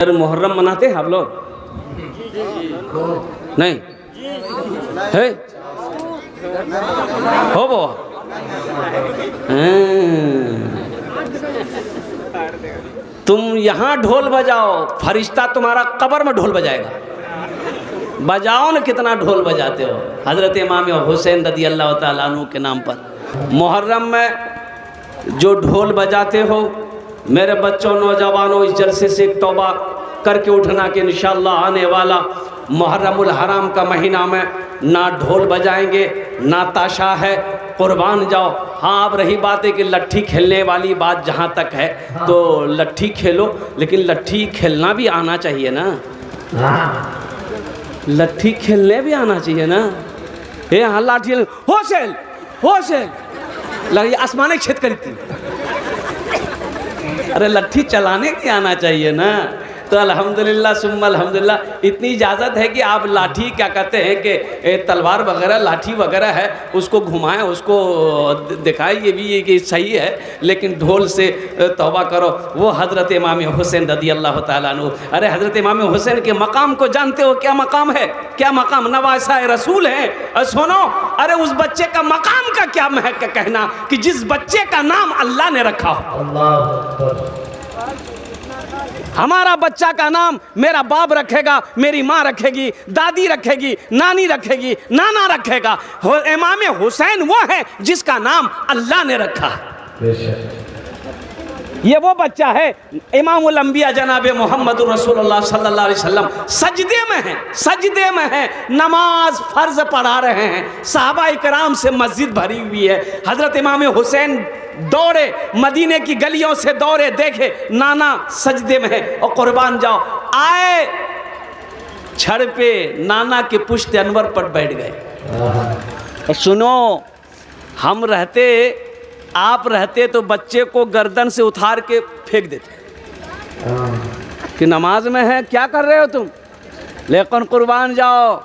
मुहर्रम मनाते हैं आप लोग? नहीं है? हो वो तुम यहाँ ढोल बजाओ, फरिश्ता तुम्हारा कब्र में ढोल बजाएगा। बजाओ न, कितना ढोल बजाते हो। हज़रत इमाम हुसैन रज़ी अल्लाह ताला अन्हु के नाम पर मुहर्रम में जो ढोल बजाते हो, मेरे बच्चों नौजवानों, इस जलसे से एक तौबा करके उठना कि इंशाअल्लाह आने वाला मुहर्रमुल हराम का महीना में ना ढोल बजाएंगे ना ताशा है, कुर्बान जाओ। हाँ, अब रही बात है कि लट्ठी खेलने वाली बात जहाँ तक है तो लट्ठी खेलो, लेकिन लट्ठी खेलना भी आना चाहिए ना। लट्ठी खेलने भी आना चाहिए ना। ये हाँ लाठी होशेल होशेल लगी आसमाने छेद करी थी। अरे लट्ठी चलाने की आना चाहिए ना। तो अल्हम्दुलिल्लाह सुम्मा अल्हम्दुलिल्लाह इतनी इजाज़त है कि आप लाठी क्या कहते हैं कि तलवार वगैरह लाठी वगैरह है उसको घुमाएं, उसको दिखाएं, ये भी ये कि सही है, लेकिन ढोल से तौबा करो। वो हज़रत इमाम हुसैन रज़ी अल्लाह ताला अन्हु, अरे हज़रत इमाम हुसैन के मकाम को जानते हो? क्या मकाम है? क्या मकाम? नवासा रसूल है। सुनो, अरे उस बच्चे का मकाम का क्या महक कहना कि जिस बच्चे का नाम अल्लाह ने रखा हो। हमारा बच्चा का नाम मेरा बाप रखेगा, मेरी माँ रखेगी, दादी रखेगी, नानी रखेगी, नाना रखेगा। इमाम हुसैन वो है जिसका नाम अल्लाह ने रखा। ये वो बच्चा है इमामुल अंबिया जनाब मोहम्मद रसूलुल्लाह सल्लल्लाहु अलैहि वसल्लम सजदे में है, सजदे में है, नमाज फर्ज पढ़ा रहे हैं, सहाबा इकराम से मस्जिद भरी हुई है। हज़रत इमाम हुसैन दौड़े, मदीने की गलियों से दौड़े, देखे नाना सजदे में है और कुर्बान जाओ। आए छड़ पे नाना के पुश्त अनवर पर बैठ गए। सुनो, हम रहते, आप रहते तो बच्चे को गर्दन से उतार के फेंक देते कि नमाज में है, क्या कर रहे हो तुम। लेकिन कुर्बान जाओ,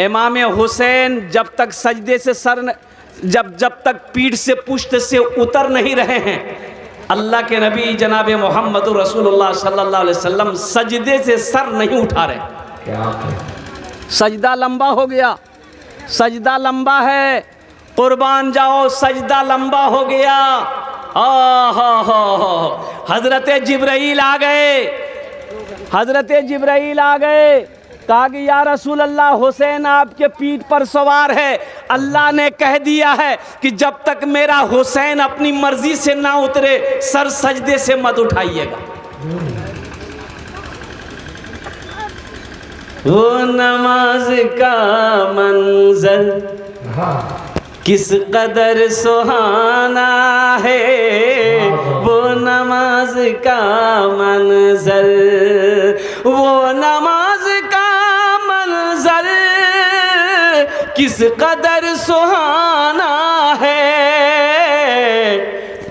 इमाम हुसैन जब तक सजदे से सर जब तक पीठ से पुश्त से उतर नहीं रहे हैं, अल्लाह के नबी जनाब मोहम्मद रसूलुल्लाह सल्लल्लाहु अलैहि वसल्लम सजदे से सर नहीं उठा रहे। सजदा लंबा हो गया, सजदा लंबा है, कुर्बान जाओ, सजदा लंबा हो गया। हज़रत जिब्राइल आ गए, हज़रत जिब्राइल आ गए, कहा कि या रसूल अल्लाह, हुसैन आपके पीठ पर सवार है। अल्लाह ने कह दिया है कि जब तक मेरा हुसैन अपनी मर्जी से ना उतरे सर सजदे से मत उठाइएगा। वो नमाज का मंजर किस कदर सुहाना है, वो नमाज का मंजर, वो नमाज का मंजर किस कदर सुहाना है।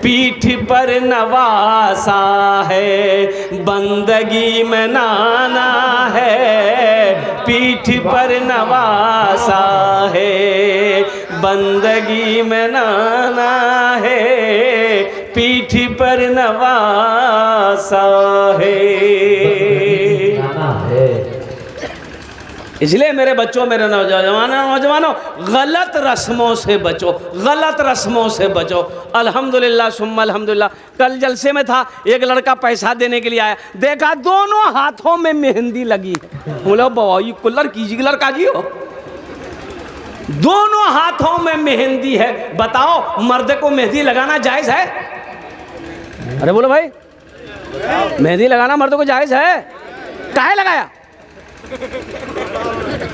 पीठ पर नवासा है, बंदगी में नाना है। पीठ पर नवासा है, बंदगी में नाना है। पीठ पर नवासा है। इसलिए मेरे बच्चों, मेरे नौजवानों, गलत रस्मों से बचो, गलत रस्मों से बचो। अल्हम्दुलिल्लाह सुम्मा अल्हम्दुलिल्लाह, कल जलसे में था, एक लड़का पैसा देने के लिए आया, देखा दोनों हाथों में मेहंदी लगी है। बोला बाबा ये कुल्लर कीजिए, लड़का जी हो, दोनों हाथों में मेहंदी है। बताओ मर्द को मेहंदी लगाना जायज़ है? अरे बोलो भाई, मेहंदी लगाना मर्द को जायज़ है? काहे लगाया?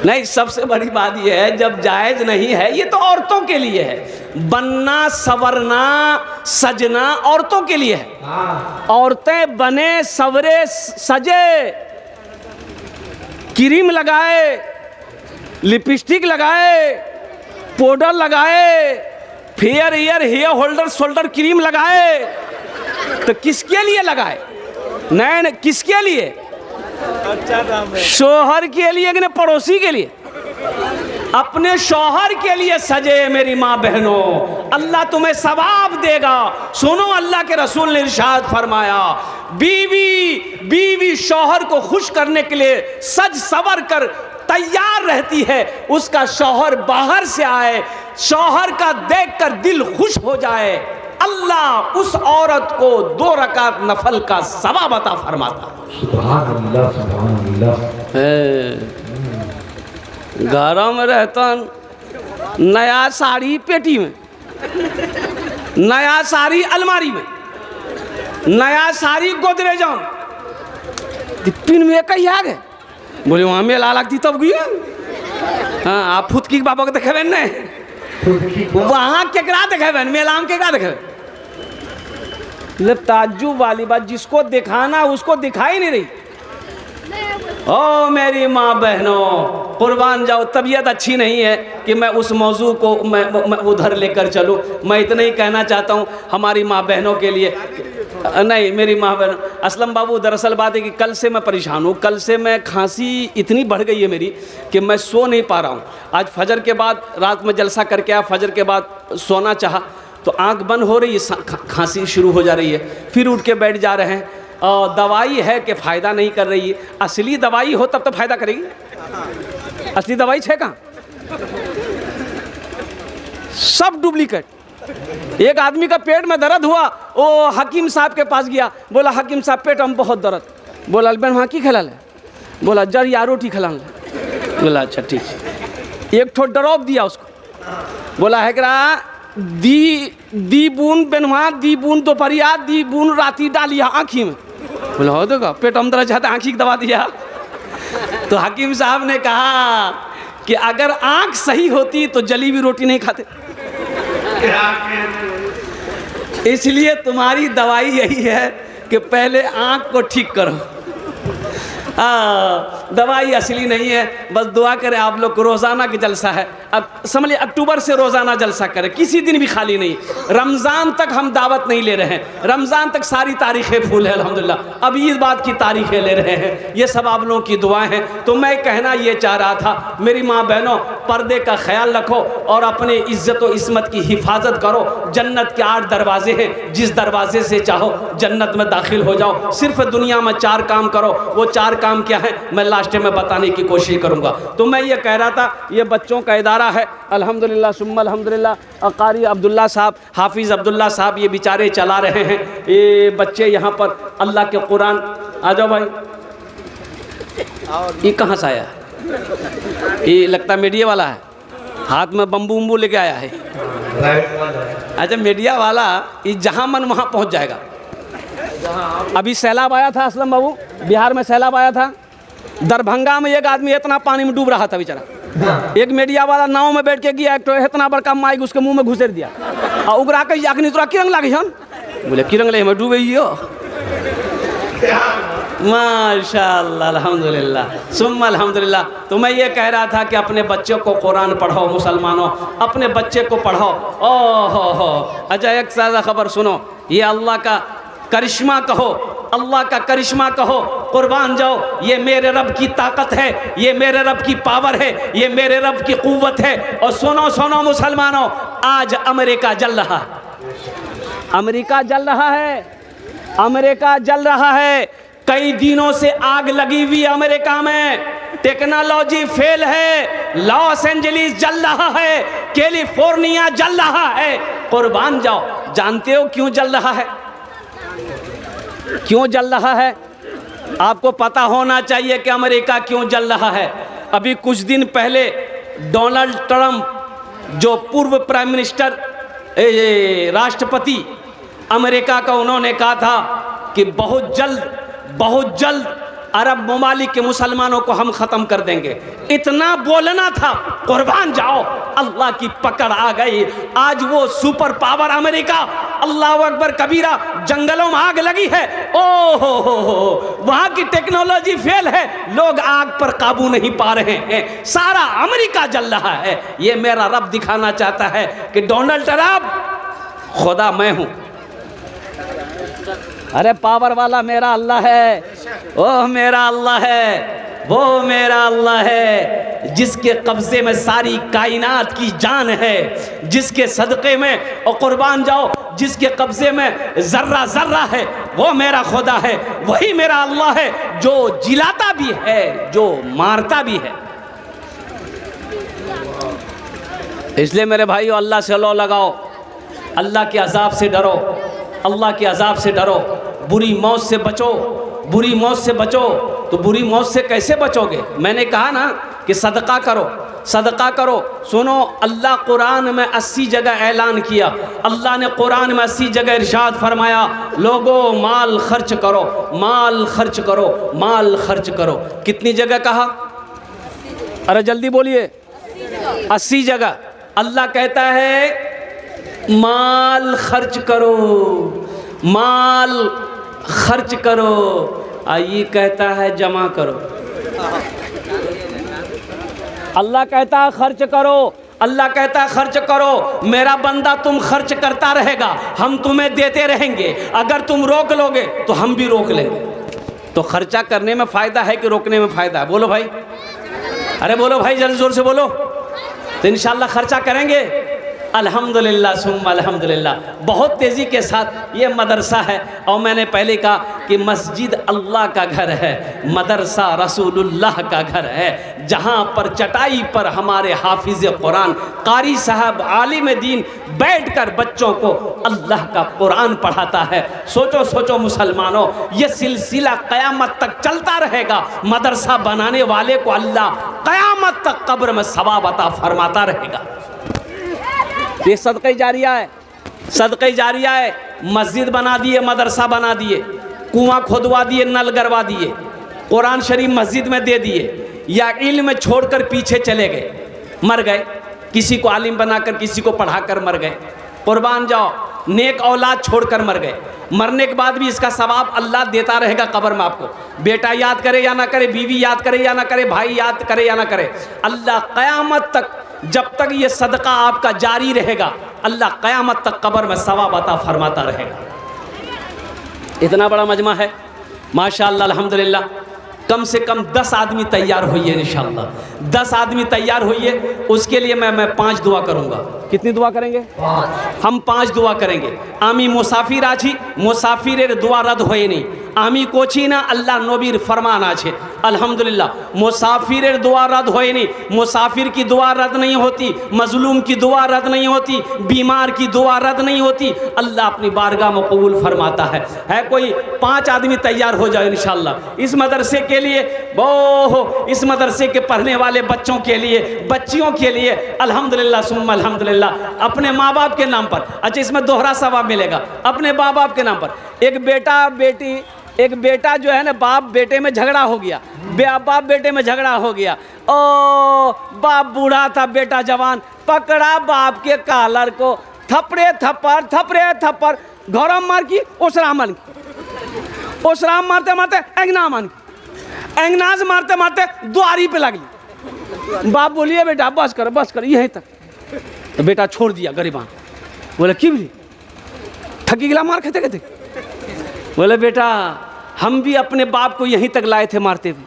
नहीं, सबसे बड़ी बात यह है जब जायज़ नहीं है, ये तो औरतों के लिए है। बनना, सवरना, सजना औरतों के लिए है। औरतें बने, सवरे, सजे, क्रीम लगाए, लिपस्टिक लगाए, पाउडर लगाए, fair ear, hair holder, shoulder cream लगाए, तो किसके लिए लगाए? नहीं, किसके लिए? शोहर के लिए कि पड़ोसी के लिए? अपने शौहर के लिए सजे मेरी माँ बहनों, अल्लाह तुम्हें सवाब देगा। सुनो अल्लाह के रसूल ने इरशाद फरमाया, बीवी शौहर को खुश करने के लिए सज सवर कर तैयार रहती है, उसका शौहर बाहर से आए, शौहर का देखकर दिल खुश हो जाए, अल्लाह उस औरत को 2 रकात नफल का सवाब अता फरमाता। सुभान अल्लाह, सुभान अल्लाह। घरों में रहता नया साड़ी पेटी में, नया साड़ी अलमारी में, नया साड़ी गोदरेजों पिन में कहीं आ गए। बोले वहाँ मेला लगती तब गई। हाँ, आप फुतकी बाबा को देखे न, वहाँ केकरा देखे मेला में केकरा देखे। ताज्जुब वाली बात, जिसको दिखाना उसको दिखाई नहीं रही। ओ मेरी माँ बहनों, कुर्बान जाओ, तबीयत अच्छी नहीं है कि मैं उस मौजू को मैं उधर लेकर चलूँ। मैं इतना ही कहना चाहता हूँ हमारी माँ बहनों के लिए। नहीं मेरी माँ बहनों, असलम बाबू दरअसल बात है कि कल से मैं परेशान हूँ। कल से मैं खांसी इतनी बढ़ गई है मेरी कि मैं सो नहीं पा रहा हूँ। आज फजर के बाद रात में जलसा करके आया, फजर के बाद सोना चाहा तो आँख बंद हो रही है, खांसी शुरू हो जा रही है, फिर उठ के बैठ जा रहे हैं। और दवाई है कि फ़ायदा नहीं कर रही है। असली दवाई हो तब तो फ़ायदा करेगी, असली दवाई है कहाँ, सब डुप्लीकेट। एक आदमी का पेट में दर्द हुआ, वो हकीम साहब के पास गया, बोला हकीम साहब पेट में बहुत दर्द। बोला अल्बन वहाँ की खिला ले, बोला जर या रोटी खिला ले। बोला अच्छा ठीक है। एक ठो ड्रॉप दिया उसको, बोला है कि दी बून बेनवा, दी बून दोपहरिया, दी बून राती डालिया आँखी में। बोला हो देगा पेट हम दर्द चाहते, आँखी की दवा दिया। तो हकीम साहब ने कहा कि अगर आँख सही होती तो जली हुई रोटी नहीं खाते। इसलिए तुम्हारी दवाई यही है कि पहले आँख को ठीक करो। दवाई असली नहीं है, बस दुआ करें आप लोग को। रोज़ाना की जलसा है, अब समझिए अक्टूबर से रोज़ाना जलसा करें, किसी दिन भी खाली नहीं। रमज़ान तक हम दावत नहीं ले रहे हैं, रमज़ान तक सारी तारीखें फूल है अल्हम्दुलिल्लाह। अब ईद बात की तारीखें ले रहे हैं, ये सब आप लोगों की दुआएं हैं। तो मैं कहना ये चाह रहा था मेरी माँ बहनों, पर्दे का ख्याल रखो और अपने इज़्ज़त व इस्मत की हिफाजत करो। जन्नत के 8 दरवाजे हैं, जिस दरवाजे से चाहो जन्नत में दाखिल हो जाओ। सिर्फ दुनिया में 4 काम करो, वो 4 काम क्या है मैं लास्ट में बताने की कोशिश करूंगा। तो मैं ये कह रहा था, ये बच्चों का इदारा है अल्हम्दुलिल्लाह सुम्मा अल्हम्दुलिल्लाह। कारी अब्दुल्ला साहब, हाफिज़ अब्दुल्ला साहब ये बेचारे चला रहे हैं। ये बच्चे यहाँ पर अल्लाह के कुरान, आ जाओ भाई। ये कहाँ से आया? ये लगता मीडिया वाला है, हाथ में बम्बू उम्बू लेके आया है। अच्छा मीडिया वाला, ये जहाँ मन वहाँ पहुँच जाएगा। अभी सैलाब आया था असलम बाबू, बिहार में सैलाब आया था। दरभंगा में एक आदमी इतना पानी में डूब रहा था बेचारा, एक मीडिया वाला नाव में बैठ के गया, एक तो इतना बड़का माइक उसके मुंह में घुसेर दिया और उगरा के आखिर तोरा किरंग लागे हन। बोले किरंग ले, हमें डूबे ही हो। माशाअल्लाह अल्हम्दुलिल्लाह सुम्मा अल्हम्दुलिल्लाह। तो मैं ये कह रहा था कि अपने बच्चों को कुरान पढ़ाओ, मुसलमानों अपने बच्चे को पढ़ाओ। ओह हो। अच्छा एक ताज़ा खबर सुनो, ये अल्लाह का करिश्मा कहो, अल्लाह का करिश्मा कहो, कुर्बान जाओ। ये मेरे रब की ताकत है, ये मेरे रब की पावर है, ये मेरे रब की कुव्वत है। और सुनो सुनो मुसलमानों, आज अमेरिका जल रहा है, अमेरिका जल रहा है, अमेरिका जल रहा है। कई दिनों से आग लगी हुई अमेरिका में, टेक्नोलॉजी फेल है। लॉस एंजलिस जल रहा है, कैलिफोर्निया जल रहा है। कुर्बान जाओ, जानते हो क्यों जल रहा है? क्यों जल रहा है? आपको पता होना चाहिए कि अमेरिका क्यों जल रहा है। अभी कुछ दिन पहले डोनाल्ड ट्रंप जो पूर्व प्राइम मिनिस्टर राष्ट्रपति अमेरिका का, उन्होंने कहा था कि बहुत जल्द अरब ममालिक के मुसलमानों को हम ख़त्म कर देंगे। इतना बोलना था, कुर्बान जाओ अल्लाह की पकड़ आ गई। आज वो सुपर पावर अमेरिका, अल्लाह अकबर कबीरा, जंगलों में आग लगी है। ओ हो, वहाँ की टेक्नोलॉजी फेल है, लोग आग पर काबू नहीं पा रहे हैं, सारा अमेरिका जल रहा है। ये मेरा रब दिखाना चाहता है कि डोनाल्ड ट्रंप खुदा मैं हूँ। अरे पावर वाला मेरा अल्लाह है, ओ मेरा अल्लाह है, वो मेरा अल्लाह है। जिसके कब्जे में सारी कायनात की जान है, जिसके सदक़े में और कुर्बान जाओ, जिसके कब्जे में ज़र्रा ज़र्रा है, वो मेरा खुदा है, वही मेरा अल्लाह है, जो जिलाता भी है, जो मारता भी है। इसलिए मेरे भाइयों, अल्लाह से लो लगाओ, अल्लाह के अज़ाब से डरो, अल्लाह के अज़ाब से डरो, बुरी मौत से बचो, बुरी मौत से बचो। तो बुरी मौत से कैसे बचोगे? मैंने कहा ना कि सदका करो, सदका करो। सुनो, अल्लाह कुरान में 80 जगह ऐलान किया, अल्लाह ने कुरान में 80 जगह इरशाद फरमाया, लोगो माल खर्च करो, माल खर्च करो, माल खर्च करो। कितनी जगह कहा? अरे जल्दी बोलिए। 80 जगह अल्लाह कहता है माल खर्च करो, माल खर्च करो। ये कहता है जमा करो। अल्लाह कहता है खर्च करो, अल्लाह कहता है खर्च करो। मेरा बंदा तुम खर्च करता रहेगा, हम तुम्हें देते रहेंगे। अगर तुम रोक लोगे तो हम भी रोक लेंगे। तो खर्चा करने में फ़ायदा है कि रोकने में फ़ायदा है? बोलो भाई, अरे बोलो भाई, जल्दी जोर से बोलो। तो इंशाअल्लाह खर्चा करेंगे। अल्हम्दुलिल्लाह सुम्मा अल्हम्दुलिल्लाह। बहुत तेज़ी के साथ ये मदरसा है, और मैंने पहले कहा कि मस्जिद अल्लाह का घर है, मदरसा रसूलुल्लाह का घर है, जहाँ पर चटाई पर हमारे हाफिज़ कुरान, कारी साहब, आलिम दीन बैठकर बच्चों को अल्लाह का कुरान पढ़ाता है। सोचो सोचो मुसलमानों, ये सिलसिला क़यामत तक चलता रहेगा। मदरसा बनाने वाले को अल्लाह क़यामत तक कब्र में सवाब अता फरमाता रहेगा। ये सदक़े जारिया है, सदक़े जारिया है। मस्जिद बना दिए, मदरसा बना दिए, कुआं खोदवा दिए, नल गरवा दिए, कुरान शरीफ मस्जिद में दे दिए, या इल्म छोड़कर पीछे चले गए, मर गए। किसी को आलिम बनाकर, किसी को पढ़ाकर मर गए। कुर्बान जाओ, नेक औलाद छोड़कर मर गए। मरने के बाद भी इसका सवाब अल्लाह देता रहेगा कब्र में आपको। बेटा याद करे या ना करे, बीवी याद करे या ना करे, भाई याद करे या ना करे, अल्लाह क़यामत तक, जब तक ये सदका आपका जारी रहेगा, अल्लाह क़यामत तक कब्र में सवाब अता फरमाता रहेगा। इतना बड़ा मजमा है, माशाअल्लाह अल्हम्दुलिल्लाह। कम से कम 10 आदमी तैयार होइए इंशाअल्लाह, 10 आदमी तैयार होइए। उसके लिए मैं 5 दुआ करूँगा। कितनी दुआ करेंगे? 5। हम 5 दुआ करेंगे। आमी मुसाफिर आछी, मुसाफिरेर दुआ रद्द होए नहीं। आमी कोची ना, अल्लाह नबीर फरमान आछे। अल्हम्दुलिल्लाह, मुसाफिरेर दुआ रद्द होए नहीं। मुसाफिर की दुआ रद्द नहीं होती, मजलूम की दुआ रद्द नहीं होती, बीमार की दुआ रद्द नहीं होती। अल्लाह अपनी बारगाह में कबूल फरमाता है। कोई 5 आदमी तैयार हो जाए इंशाअल्लाह इस मदरसे के लिए, वो इस मदरसे के पढ़ने वाले बच्चों के लिए, बच्चियों के लिए। अल्हम्दुलिल्लाह सुम्मा अल्हम्दुलिल्लाह। अपने माँ बाप के नाम पर, अच्छा इसमें दोहरा सवाब मिलेगा। अपने माँ बाप के नाम पर, एक बेटा बेटी, एक बेटा जो है ना, बाप बेटे में झगड़ा हो गया, बाप बेटे में झगड़ा हो गया। ओ बाप बूढ़ा था, बेटा जवान, पकड़ा बाप के कालर को, थपड़े थप्पड़, थपड़े थप्पड़, घोरम मार की, ओसरा मन की, ओसरा मारते मारते एंगना मन की, एंगनाज मारते मारते द्वारी पे लगली। बाप बोलिए बेटा बस कर, बस कर, यहीं तक। तो बेटा छोड़ दिया गरीबान। बोले क्यों भी थकी गिला मार खाते खाते? बोले बेटा हम भी अपने बाप को यहीं तक लाए थे मारते हुए,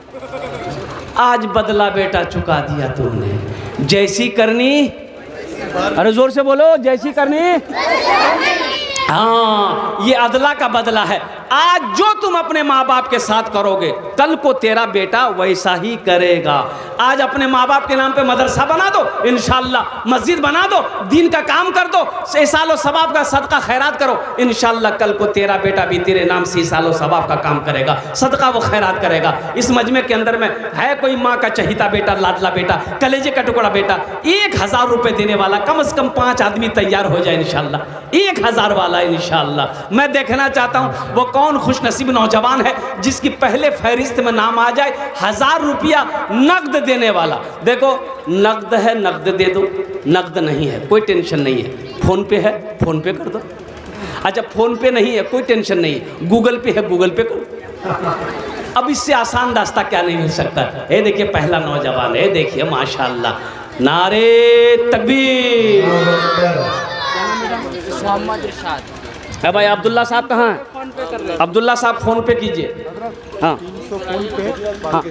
आज बदला बेटा चुका दिया तुमने। जैसी करनी, अरे जोर से बोलो, जैसी करनी। हाँ, ये अदला का बदला है। आज जो तुम अपने माँ बाप के साथ करोगे, कल को तेरा बेटा वैसा ही करेगा। आज अपने माँ बाप के नाम पे मदरसा बना दो, इंशाअल्लाह मस्जिद बना दो, दीन का काम कर दो, सालो सवाब का सदका खैरात करो। इंशाअल्लाह कल को तेरा बेटा भी तेरे नाम से सालो सवाब का काम करेगा, सदका वो खैरात करेगा। इस मजमे के अंदर में है कोई माँ का चहीता बेटा, लाडला बेटा, कलेजे का टुकड़ा बेटा, 1000 रुपये देने वाला, कम से कम 5 आदमी तैयार हो जाए इंशाअल्लाह, 1000 वाला इंशाअल्लाह। मैं देखना चाहता हूँ वो कौन खुशनसीब नौजवान है जिसकी पहले फहरिस्त में नाम आ जाए 1000 रुपया नकद देने वाला। देखो नकद है, नकद दे दो, नकद नहीं है कोई टेंशन नहीं है, फ़ोन पे है फ़ोन पे कर दो। अच्छा फ़ोन पे नहीं है कोई टेंशन नहीं है, गूगल पे है गूगल पे करो। अब इससे आसान रास्ता क्या नहीं मिल सकता। ये देखिए पहला नौजवान है, देखिए माशाअल्लाह, नारे तकबीर। है भाई अब्दुल्ला साहब कहाँ हैं? अब्दुल्ला साहब फ़ोन पे कीजिए। हाँ हाँ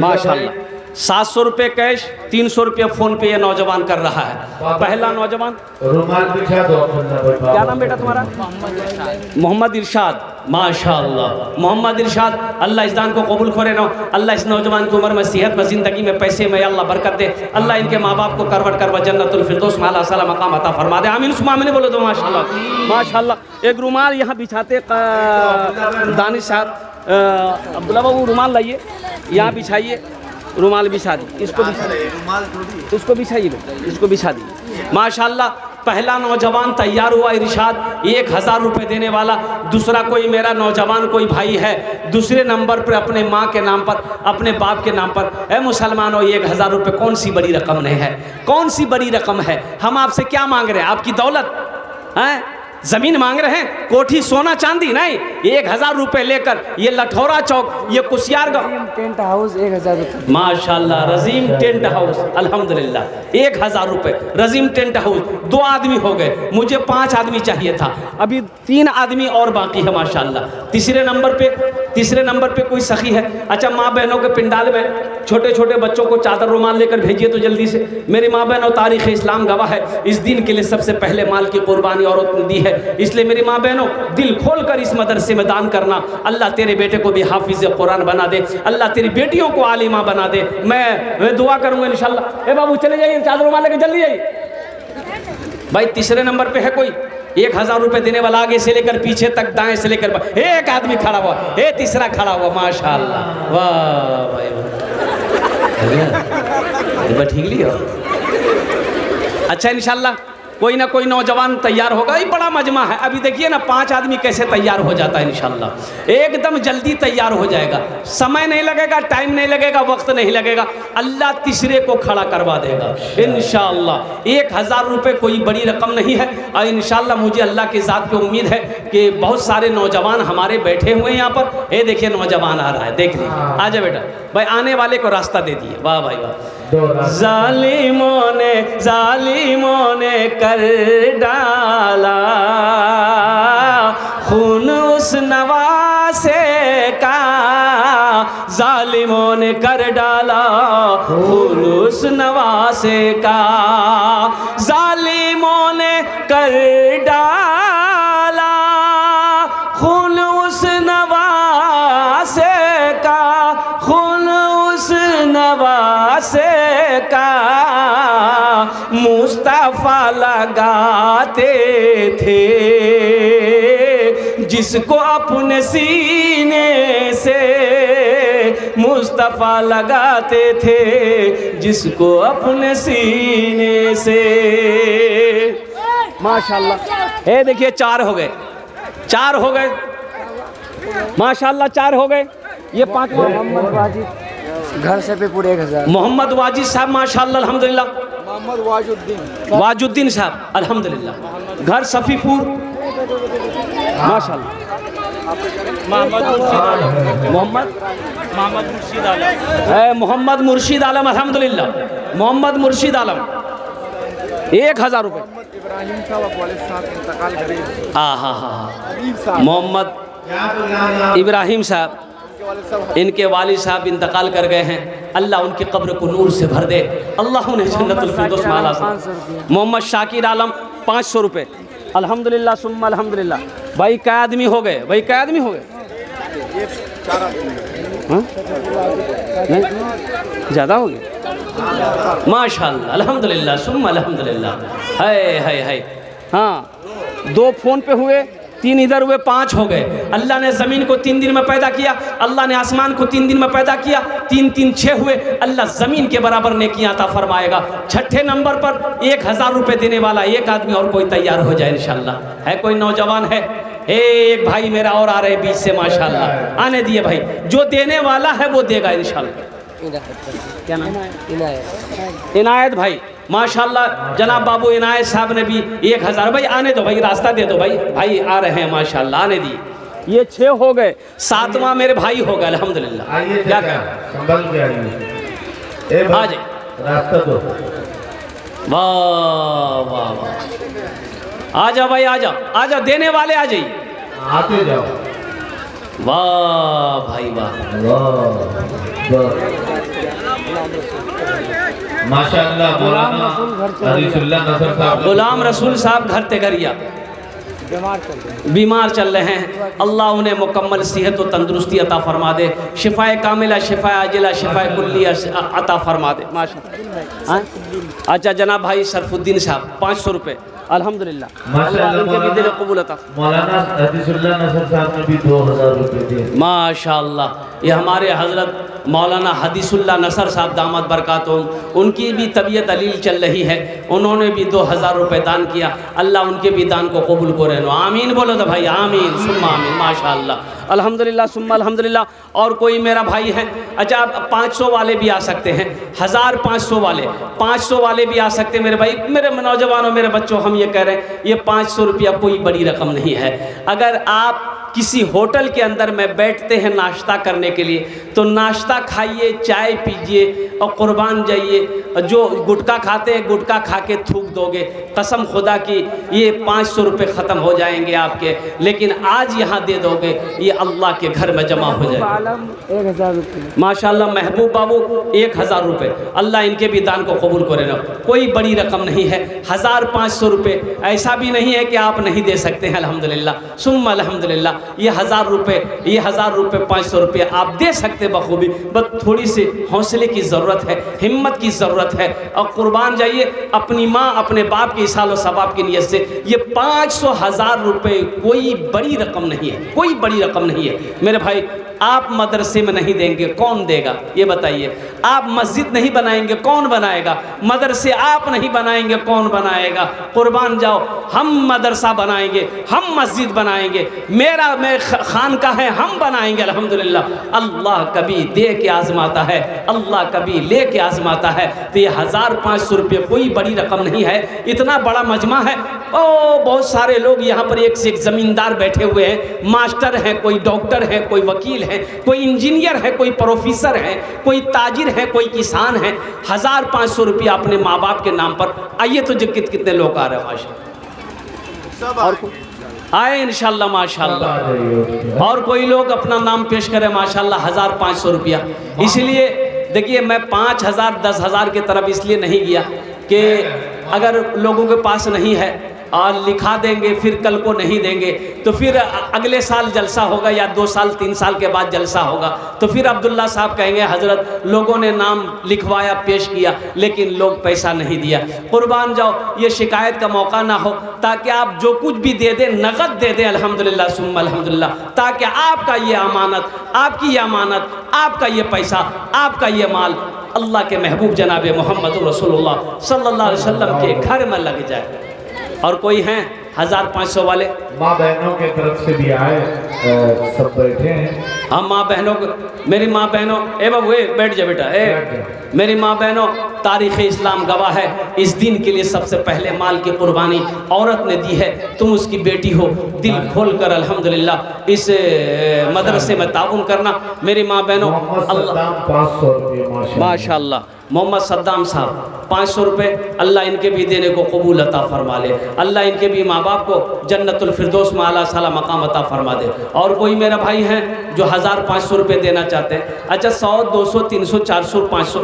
माशाअल्लाह। 700 रुपये कैश, 300 रुपये फ़ोन पे ये नौजवान कर रहा है। पहला नौजवान, रुमाल बिछा दो। क्या नाम बेटा तुम्हारा? मोहम्मद इरशाद। माशाअल्लाह मोहम्मद इरशाद, अल्लाह इस दान को कबूल करे ना। अल्लाह इस नौजवान की उम्र में, सेहत में, ज़िंदगी में, पैसे में अल्लाह बरकत दे। अल्लाह इनके माँ बाप को करवट करवा जन्नतुल फिरदौस में आला साला मकाम अता फरमा दे। आमीन सुमा आमीन बोलो तो माशाअल्लाह माशाअल्लाह। एक रुमाल यहाँ बिछाते दानिश साहब, अब्दुल्ला बाबू रुमाल लाइए, यहाँ बिछाइए, रुमाल बिछा दी, इसको बिछाइए, इसको बिछा दी। माशाअल्लाह पहला नौजवान तैयार हुआ इरशाद, 1000 रुपये देने वाला। दूसरा कोई मेरा नौजवान कोई भाई है, दूसरे नंबर पर अपने माँ के नाम पर, अपने बाप के नाम पर, ए मुसलमानों 1000 रुपये कौन सी बड़ी रकम नहीं है, कौन सी बड़ी रकम है। हम आपसे क्या मांग रहे हैं? आपकी दौलत हैं, ज़मीन मांग रहे हैं, कोठी सोना चांदी नहीं। 1000 रुपये लेकर ये लठौरा चौक, ये कुसियार टेंट हाउस 1000 रुपये। माशाल्लाह रजीम टेंट हाउस, अल्हम्दुलिल्लाह 1000 रुपये रजीम टेंट हाउस। 2 आदमी हो गए, मुझे 5 आदमी चाहिए था, अभी 3 आदमी और बाकी है माशाल्लाह। तीसरे नंबर पे कोई सखी है। अच्छा माँ बहनों के पिंडाल में छोटे छोटे बच्चों को चादर रुमाल लेकर भेजिए तो जल्दी से। मेरी माँ बहनों तारीख़ इस्लाम गवाह है, इस दिन के लिए सबसे पहले माल की कुर्बानी औरत ने दी है। इसलिए मेरी माँ बहनों दिल खोल कर इस मदरसे में दान करना। अल्लाह तेरे बेटे को भी हाफिज़ कुरान बना दे, अल्लाह तेरी बेटियों को आलिमा बना दे। मैं दुआ करूँगा इंशाल्लाह। ए बाबू चले जाइए, चादर रुमाल लेकर जल्दी जाइए। भाई तीसरे नंबर पे है कोई 1000 रुपये देने वाला, आगे से लेकर पीछे तक, दाएं से लेकर एक आदमी खड़ा हुआ, तीसरा खड़ा हुआ। माशाअल्लाह वाह भाई वाह, ठीक लिया। अच्छा इंशाल्लाह कोई ना कोई नौजवान तैयार होगा। ये बड़ा मजमा है, अभी देखिए ना 5 आदमी कैसे तैयार हो जाता है। इंशाल्लाह एकदम जल्दी तैयार हो जाएगा, समय नहीं लगेगा, टाइम नहीं लगेगा, वक्त नहीं लगेगा, अल्लाह तीसरे को खड़ा करवा देगा इंशाल्लाह। 1000 रुपये कोई बड़ी रकम नहीं है। और इंशाल्लाह मुझे अल्लाह की ज़ात पे उम्मीद है कि बहुत सारे नौजवान हमारे बैठे हुए हैं यहाँ पर। ये देखिए नौजवान आ रहा है, देख लीजिए, आ जा बेटा भाई, आने वाले को रास्ता दे दिए। वाह भाई वाह। जालिमों ने कर डाला खून उस नवासे का, जालिमों ने कर डाला खून उस नवासे का, जालिमों ने कर डाला खून उस नवासे का, खून उस नवासे का। मुस्तफ़ा लगाते थे जिसको अपने सीने से, मुस्तफ़ा लगाते थे जिसको अपने सीने से। माशाल्लाह ये देखिए 4 हो गए, 4 हो गए माशाल्लाह, 4 हो गए। ये 5 मोहम्मद वाजिद घर से पे पूरे 1000। मोहम्मद वाजिद साहब माशाल्लाह अल्हम्दुलिल्लाह। मोहम्मद वाजुद्दीन साहब अल्हम्दुलिल्लाह, घर सफ़ीपुर माशाल्लाह। मोहम्मद मुर्शिद आलम अल्हम्दुलिल्लाह, मोहम्मद मुर्शिद आलम 1000 रुपये। हाँ मोहम्मद इब्राहिम साहब, इनके वालिद साहब इंतकाल कर गए हैं, अल्लाह उनकी कब्र को नूर से भर दे, अल्लाह उन्हें जन्नतुल फिरदौस में आला। मोहम्मद शाकिर आलम 500 रुपये अल्हम्दुलिल्लाह सुम्मा अल्हम्दुलिल्लाह। भाई कै आदमी हो गए, भाई कै आदमी हो गए? ये 4 आदमी नहीं ज़्यादा हो गए माशाल्लाह अल्हम्दुलिल्लाह सुम्मा अल्हम्दुलिल्लाह। है हाँ 2 फ़ोन पे हुए, 3 इधर हुए, 5 हो गए। अल्लाह ने ज़मीन को 3 दिन में पैदा किया, अल्लाह ने आसमान को 3 दिन में पैदा किया, 3 3 6 हुए। अल्लाह ज़मीन के बराबर नेकियां अता फरमाएगा। 6ठे नंबर पर 1000 रुपये देने वाला एक आदमी और कोई तैयार हो जाए इंशाल्लाह। है कोई नौजवान है? एक भाई मेरा और आ रहे बीच से माशाल्लाह, आने दिए भाई, जो देने वाला है वो देगा इंशाल्लाह। क्या नाम? इनायत भाई माशाल्लाह। जनाब बाबू इनायत साहब ने भी 1000। भाई आने दो भाई, रास्ता दे दो भाई, भाई आ रहे हैं माशाल्लाह, आने दिए। ये 6 हो गए, 7वां मेरे भाई हो गए अल्हम्दुलिल्लाह। क्या कहें, संभल के आइए, आ जाए, रास्ता दो। वाह वाह वाह, आ जाओ भाई, आ जाओ, आ जाओ, देने वाले आ जाइए, आते जाओ। वाह भाई वाह, माशाअल्लाह मौलाना रसूल घर चला हदीसुल्लाह नसर साहब गुलाम रसूल साहब घर तेगरिया बीमार चल रहे हैं। अल्लाह उन्हें मुकम्मल सेहत व तंदुरुस्ती अता फरमा दे, शिफाए कामिला, शिफाए आजिला, शिफाए कुल्लिया अता फरमा दे। माशा। अच्छा जनाब भाई शरफुद्दीन साहब 500 रुपये अल्हम्दुलिल्लाह। माशाअल्लाह उनके भी दिल कबूल अता। मौलाना हदीसुल्लाह नसर साहब ने भी 2000 रुपये दिए। माशाअल्लाह ये हमारे हज़रत मौलाना हदीसुल्लाह नसर साहब दामद बरकातुहुम, उनकी भी तबीयत अलील चल रही है, उन्होंने भी 2000 रुपये दान किया। अल्लाह उनके भी दान को कबूल करे। आमीन बोलो तो भाई, आमीन सुम्मा आमीन। माशाअल्लाह अल्हम्दुलिल्लाह सुम्मा अल्हम्दुलिल्लाह। और कोई मेरा भाई है, अच्छा आप 500 वाले भी आ सकते हैं, 1500 वाले, 500 वाले भी आ सकते हैं मेरे भाई, मेरे नौजवानों, मेरे बच्चों, हम ये कह रहे हैं ये 500 रुपया कोई बड़ी रकम नहीं है। अगर आप किसी होटल के अंदर में बैठते हैं नाश्ता करने के लिए, तो नाश्ता खाइए, चाय पीजिए और कुर्बान जाइए। जो गुटखा खाते हैं गुटखा खा के थूक दोगे, कसम खुदा की ये 500 रुपये ख़त्म हो जाएंगे आपके, लेकिन आज यहाँ दे दोगे ये अल्लाह के घर में जमा हो जाएगा। आलम 1000 रुपये। माशाल्लाह महबूब बाबू 1000 रुपये, अल्लाह इनके भी दान को कबूल करे ना। कोई बड़ी रकम नहीं है, 1500 रुपये, ऐसा भी नहीं है कि आप नहीं दे सकते हैं। अल्हम्दुलिल्लाह सुम्मा अल्हम्दुलिल्लाह। ये 1000 रुपये, ये 1000 रुपये, 500 रुपये आप दे सकते बखूबी, बस थोड़ी सी हौसले की ज़रूरत है, हिम्मत की ज़रूरत है। और कुर्बान जाइए अपनी माँ अपने बाप के इसाल और सवाब की नीयत से। ये 500 1000 रुपये कोई बड़ी रकम नहीं है, कोई बड़ी रकम नहीं है मेरे भाई। आप मदरसे में नहीं देंगे कौन देगा ये बताइए? आप मस्जिद नहीं बनाएंगे कौन बनाएगा? मदरसे आप नहीं बनाएंगे कौन बनाएगा? कुर्बान जाओ, हम मदरसा बनाएंगे, हम मस्जिद बनाएंगे, मेरा मैं खानका है हम बनाएंगे अल्हम्दुलिल्लाह। अल्लाह कभी दे के आजमाता है, अल्लाह कभी ले के आजमाता है। तो ये 1500 रुपये कोई बड़ी रकम नहीं है। इतना बड़ा मजमा है, ओ बहुत सारे लोग यहाँ पर एक से एक ज़मींदार बैठे हुए हैं, मास्टर हैं, कोई डॉक्टर हैं, कोई वकील है, कोई इंजीनियर है, कोई प्रोफेसर है, कोई ताजिर है, कोई किसान है। 1500 रुपया अपने माँ बाप के नाम पर। आइए तो कितने लोग आ रहे हैं माशाल्लाह, और आए इंशाल्लाह माशाल्लाह। और कोई लोग अपना नाम पेश करें माशाल्लाह। 1500 रुपया। इसलिए देखिए मैं 5000 10,000 की तरफ इसलिए नहीं गया कि अगर लोगों के पास नहीं है और लिखा देंगे फिर कल को नहीं देंगे, तो फिर अगले साल जलसा होगा या 2 साल 3 साल के बाद जलसा होगा, तो फिर अब्दुल्ला साहब कहेंगे हज़रत लोगों ने नाम लिखवाया पेश किया लेकिन लोग पैसा नहीं दिया। कुर्बान जाओ, ये शिकायत का मौका ना हो, ताकि आप जो कुछ भी दे दें नगद दे दें अल्हम्दुलिल्लाह सुम्मा अल्हम्दुलिल्लाह, ताकि आपका ये अमानत, आपकी ये अमानत, आपका ये पैसा, आपका ये माल अल्लाह के महबूब जनाब मोहम्मद रसूलुल्लाह सल्लल्लाहु अलैहि वसल्लम के घर में लग जाए। और कोई हैं 1500 वाले? माँ बहनों के तरफ से भी आए, सब बैठे हैं। हम माँ बहनों को, मेरी माँ बहनों, ए बाबू बैठ जा बेटा, मेरी माँ बहनों, तारीख़ इस्लाम गवाह है, इस दिन के लिए सबसे पहले माल की कुर्बानी औरत ने दी है। तुम उसकी बेटी हो, दिल खोल कर अल्हम्दुलिल्लाह इस मदरसे में ताउन करना। मेरी माँ बहनों, अल्लाह 500 रुपये माशाअल्लाह। मोहम्मद सद्दाम साहब 500 रुपये, अल्लाह इनके भी देने को कबूल अता फरमा ले। अल्लाह इनके भी माँ बाप को जन्नतुल फिरदौस में आला साला मकाम अता फरमा दे। और कोई मेरा भाई हैं जो 1500 रुपये देना चाहते हैं? अच्छा 100 200 300 400 500,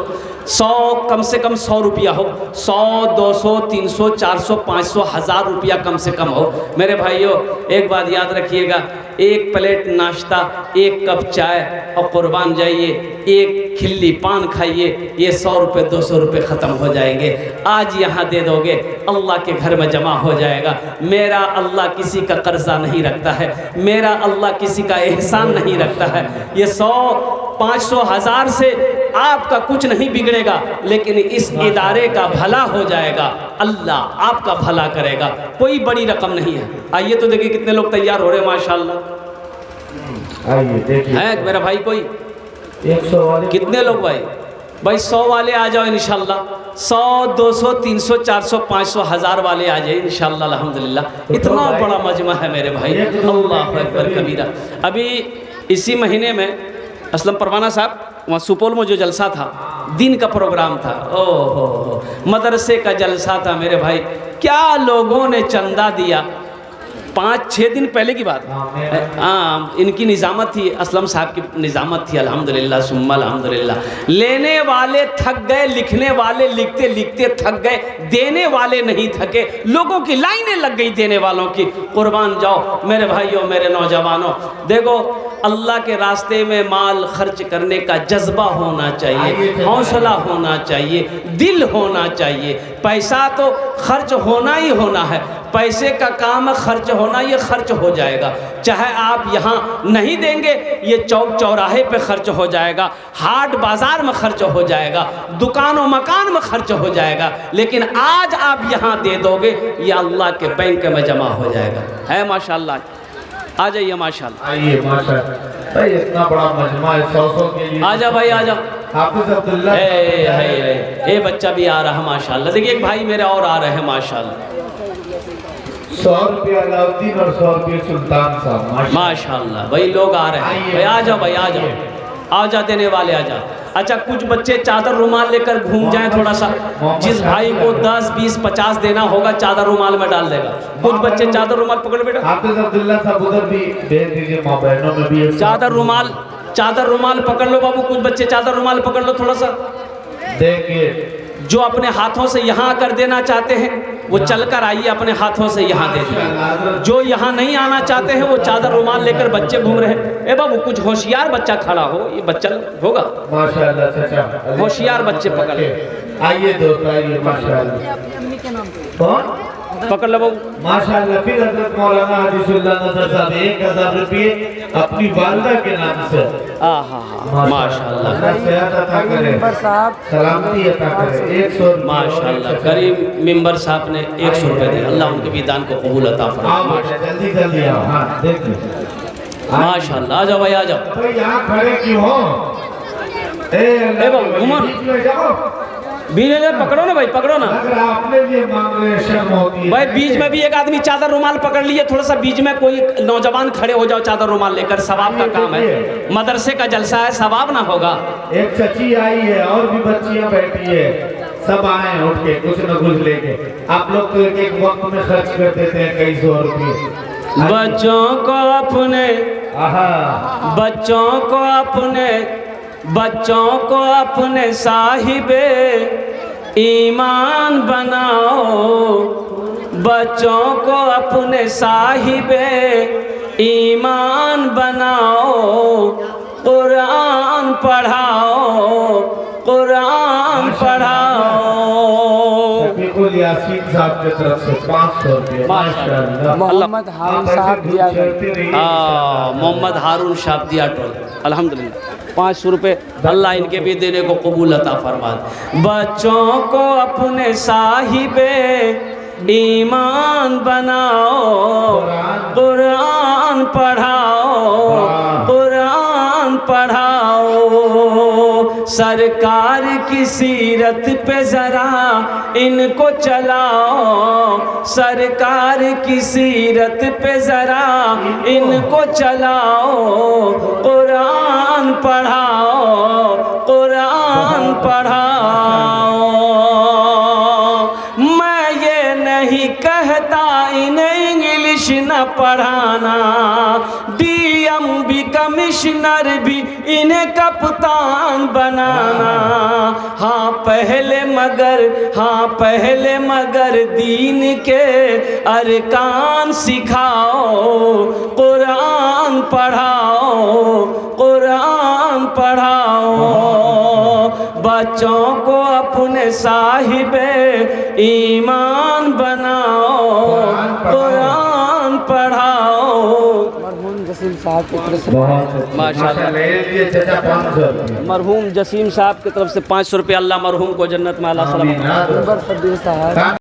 100 कम से कम 100 रुपया हो, 100 200 300 400 500 1000 रुपया कम से कम हो। मेरे भाइयों एक बात याद रखिएगा, एक प्लेट नाश्ता, एक कप चाय और कुर्बान जाइए एक खिल्ली पान खाइए, ये 100 रुपये 200 रुपये ख़त्म हो जाएंगे। आज यहाँ दे दोगे अल्लाह के घर में जमा हो जाएगा। मेरा अल्लाह किसी का कर्जा नहीं रखता है, मेरा अल्लाह किसी का एहसान नहीं रखता है। ये 100 500 1000 से आपका कुछ नहीं बिगड़ेगा, लेकिन इस इदारे का भला हो जाएगा, अल्लाह आपका भला करेगा। कोई बड़ी रकम नहीं है। आइए तो देखिए कितने लोग तैयार हो रहे हैं माशाल्लाह। आइए देखिए है मेरा भाई कोई 100 वाले कितने लोग भाई? भाई 100 वाले आ जाओ इंशाल्लाह। 100 200 300 400 500 1000 वाले आ जाए इंशाल्लाह अल्हम्दुलिल्लाह। इतना बड़ा मजमा है मेरे भाई, अल्लाह अकबर कबीरा। अभी इसी महीने में असलम परवाना साहब वहाँ सुपौल में जो जलसा था, दिन का प्रोग्राम था, ओहो मदरसे का जलसा था मेरे भाई। क्या लोगों ने चंदा दिया, 5-6 दिन पहले की बात है। हाँ, इनकी निज़ामत थी, असलम साहब की निज़ामत थी, अल्हम्दुलिल्लाह सुम्मा अल्हम्दुलिल्लाह। लेने वाले थक गए, लिखने वाले लिखते लिखते थक गए, देने वाले नहीं थके, लोगों की लाइनें लग गई देने वालों की। कुर्बान जाओ मेरे भाइयों, मेरे नौजवानों, देखो अल्लाह के रास्ते में माल खर्च करने का जज्बा होना चाहिए, हौसला होना चाहिए, दिल होना चाहिए। पैसा तो खर्च होना ही होना है, पैसे का काम है खर्च होना, ये खर्च हो जाएगा। चाहे आप यहाँ नहीं देंगे, ये चौक चौराहे पे खर्च हो जाएगा, हाट बाज़ार में खर्च हो जाएगा, दुकान और मकान में खर्च हो जाएगा, लेकिन आज आप यहाँ दे दोगे, ये अल्लाह के बैंक में जमा हो जाएगा। है माशाल्लाह, आ जाइए माशाल्लाह। आइए माशाल्लाह भाई, इतना बड़ा मजमा है 100 के लिए। आ जाओ भाई, आ जाओ। हाफिज अब्दुल्ला ए बच्चा भी आ रहा है माशाल्लाह। देखिए एक भाई मेरे और आ रहे हैं माशाल्लाह। 100 रुपये अलाउद्दीन और 100 रुपये सुल्तान साहब माशाल्लाह। भाई लोग आ रहे हैं भाई, आ जाओ भाई, आ जाओ, आ जा देने वाले आ जा। अच्छा, कुछ बच्चे चादर रुमाल लेकर घूम जाएं, थोड़ा सा जिस भाई को 10, 20, 50 देना होगा चादर रुमाल में डाल देगा। कुछ बच्चे चादर रुमाल पकड़ो बेटा, हाफिज अब्दुल्ला साहब उधर भी भेज दीजिए, माँ बहनों में भी चादर रुमाल पकड़ लो बाबू, कुछ बच्चे चादर रुमाल पकड़ लो थोड़ा सा। देखिए जो अपने हाथों से यहाँ कर देना चाहते हैं वो चलकर आइए, अपने हाथों से यहाँ दे दीजिए। जो यहाँ नहीं आना चाहते हैं वो चादर रुमाल लेकर बच्चे घूम रहे हैं। ए बाबू, कुछ होशियार बच्चा खड़ा हो, ये बच्चा होगा माशाल्लाह चाचा, होशियार बच्चे पकड़ लो। आइए दोस्त आइए माशाल्लाह। कौन पकड़ लो बाबू माशाल्लाह। फिर हजरत मौलाना हाजीसुल्लाह नजर साहब 1000 रुपये अपनी वालदा के नाम से माशाल्लाह मेंबर साहब सलामती अता करे। 100 माशाल्लाह। करीम मेंबर साहब ने 100 रुपये दिए, अल्लाह उनके भी दान को कबूल अता फरमाए। जल्दी जल्दी आओ। हाँ देखिए माशाल्लाह, आ जाओ भाई, आ जाओ। तो यहाँ खड़े क्यों हो? ए बाबू घुमन बीच में पकड़ो ना भाई, पकड़ो ना अपने लिए मांग रहे, शर्म होती है भाई। बीच में भी एक आदमी चादर रुमाल पकड़ लिए, थोड़ा सा बीच में कोई नौजवान खड़े हो जाओ चादर रुमाल लेकर, सवाब का काम है, मदरसे का जलसा है, सवाब ना होगा। एक चची आई है और भी बच्चियां बैठी है, सब आए उठ के कुछ न कुछ लेके। आप लोग तो एक एक वक्त में खर्च कर देते हैं कई 100 रुपये। बच्चों को अपने साहिबे ईमान बनाओ, बच्चों को अपने साहिबे ईमान बनाओ, कुरान पढ़ाओ, कुरान पढ़ाओ। यासीन साहब की तरफ से 500 रुपये माशाल्लाह। मोहम्मद हारून साहब दिया मोहम्मद हारून साहब दिया टोल, अल्हम्दुलिल्लाह 500 रुपये, अल्लाह इनके भी देने को कबूल अता फरमा। बच्चों को अपने साहिबे ईमान बनाओ, कुरान पढ़ाओ, कुरान पढ़ाओ। सरकार की सीरत पे ज़रा इनको चलाओ, सरकार की सीरत पे ज़रा इनको चलाओ, कुरान पढ़ाओ, कुरान पढ़ाओ। मैं ये नहीं कहता इन्हें इंग्लिश न पढ़ाना, डीएम भी कमिश्नर भी इन्हें कप्तान बनाना। हाँ पहले मगर दीन के अरकान सिखाओ, कुरान पढ़ाओ, कुरान पढ़ाओ। बच्चों को अपने साहिबे ईमान बनाओ, कुरान पढ़ाओ। मरहूम जसीम साहब की तरफ से माशाल्लाह। मरहूम जसीम साहब की तरफ से 500 रुपये, अल्लाह मरहूम को जन्नत में आला सलामत। मेंबर सब्बीर साहब